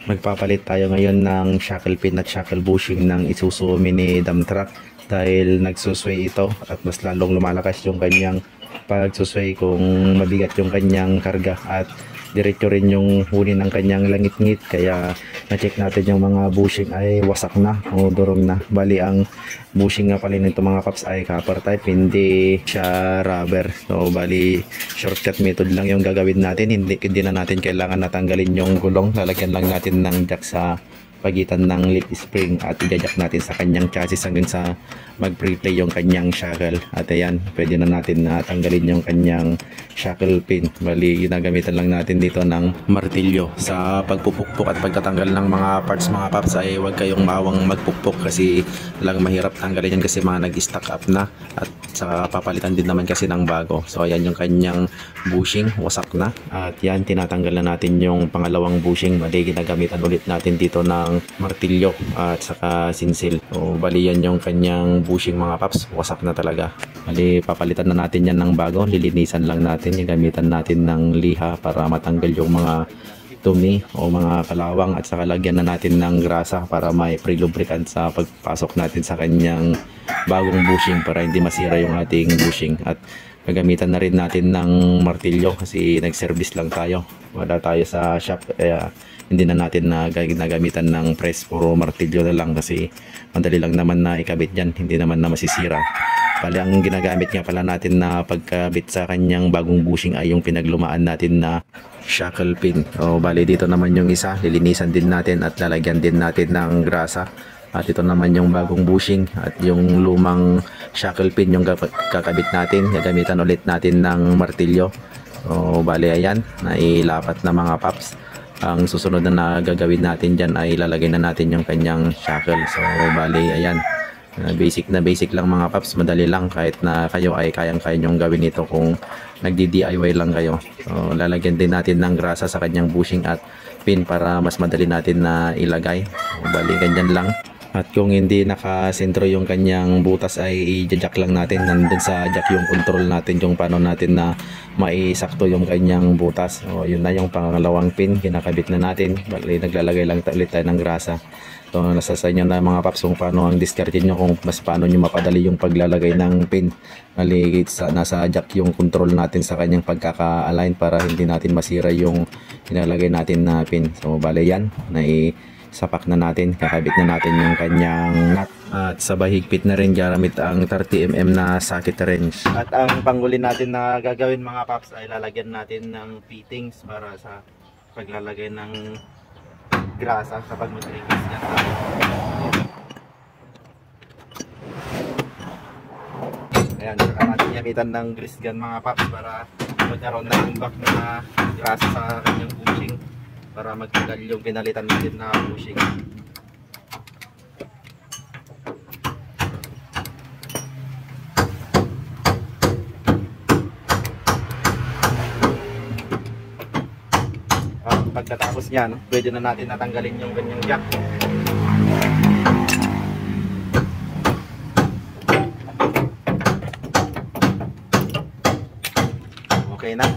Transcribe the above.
Magpapalit tayo ngayon ng shackle pin at shackle bushing ng Isuzu Mini Dump Truck dahil nagsusway ito at mas lalong lumalakas yung kanyang pagsusway kung mabigat yung kanyang karga at diretso rin yung huni ng kanyang langit-ngit, kaya na-check natin yung mga bushing ay wasak na o durog na. Bali ang bushing nga pala nito mga paps ay copper type, hindi siya rubber. So bali shortcut method lang yung gagawin natin, hindi na natin kailangan natanggalin yung gulong. Lalagyan lang natin ng jack sa pagitan ng leaf spring at i-jack natin sa kanyang chassis hanggang sa mag-pre-play yung kanyang shackle. At ayan, pwede na natin tanggalin yung kanyang shackle pin. Bali, ginagamitan lang natin dito ng martilyo sa pagpupukpok at pagtatanggal ng mga parts mga paps. Ay huwag kayong mawang magpukpok kasi lang mahirap tanggalin yan kasi mga nag-stack up na at sa papalitan din naman kasi ng bago. So ayan yung kanyang bushing, wasak na. At yan, tinatanggal na natin yung pangalawang bushing. Bali, ginagamitan ulit natin dito ng martilyo at saka sinsil. So bali yan yung kanyang bushing mga paps, wasak na talaga. Bali papalitan na natin yan ng bago, lilinisan lang natin, gamitan natin ng liha para matanggal yung mga dumi o mga kalawang at saka lagyan na natin ng grasa para may pre-lubricant sa pagpasok natin sa kanyang bagong bushing para hindi masira yung ating bushing. At gagamitan na rin natin ng martilyo kasi nag-service lang tayo, wala tayo sa shop, kaya hindi na natin na ginagamitan ng press, puro martilyo na lang kasi madali lang naman na ikabit yan, hindi naman na masisira. Bali ang ginagamit nga pala natin na pagkabit sa kanyang bagong bushing ay yung pinaglumaan natin na shackle pin. O bali dito naman yung isa, lilinisan din natin at lalagyan din natin ng grasa. At ito naman yung bagong bushing at yung lumang shackle pin yung kakabit natin, gagamitan ulit natin ng martilyo. O bali ayan, nailapat na mga paps. Ang susunod na gagawin natin dyan ay ilalagay na natin yung kanyang shackle. So bali ayan, basic na basic lang mga paps, madali lang kahit na kayo ay kayang-kaya nyong gawin ito kung nagdi-DIY lang kayo. So lalagyan din natin ng grasa sa kanyang bushing at pin para mas madali natin na ilagay. So, bali ganyan lang. At kung hindi nakasentro yung kanyang butas ay i-jack lang natin. Nandun sa jack yung control natin yung paano natin na maisakto yung kanyang butas. O yun na yung pangalawang pin, kinakabit na natin. Bali naglalagay lang ulit tayo ng grasa. So nasa sa inyo na mga paps kung paano ang discard nyo, kung mas paano nyo mapadali yung paglalagay ng pin. Bali nasa jack yung control natin sa kanyang pagkaka-align para hindi natin masira yung nilalagay natin na pin. So bali yan, sapak na natin, kakabit na natin yung kanyang nut at sabay higpit na rin gamit ang 30mm na socket wrench. At ang panghuli natin na gagawin mga paps ay lalagyan natin ng fittings para sa paglalagay ng grasa kapag mag-release yan tayo. Ayan, saka natin gamitan ng grease gun mga paps para magkaroon na yung back na grasa sa kanyang bushing para magtagal yung pinalitan natin na bushing. Pagkatapos nyan, pwede na natin natanggalin yung ganyang jack. Okay na.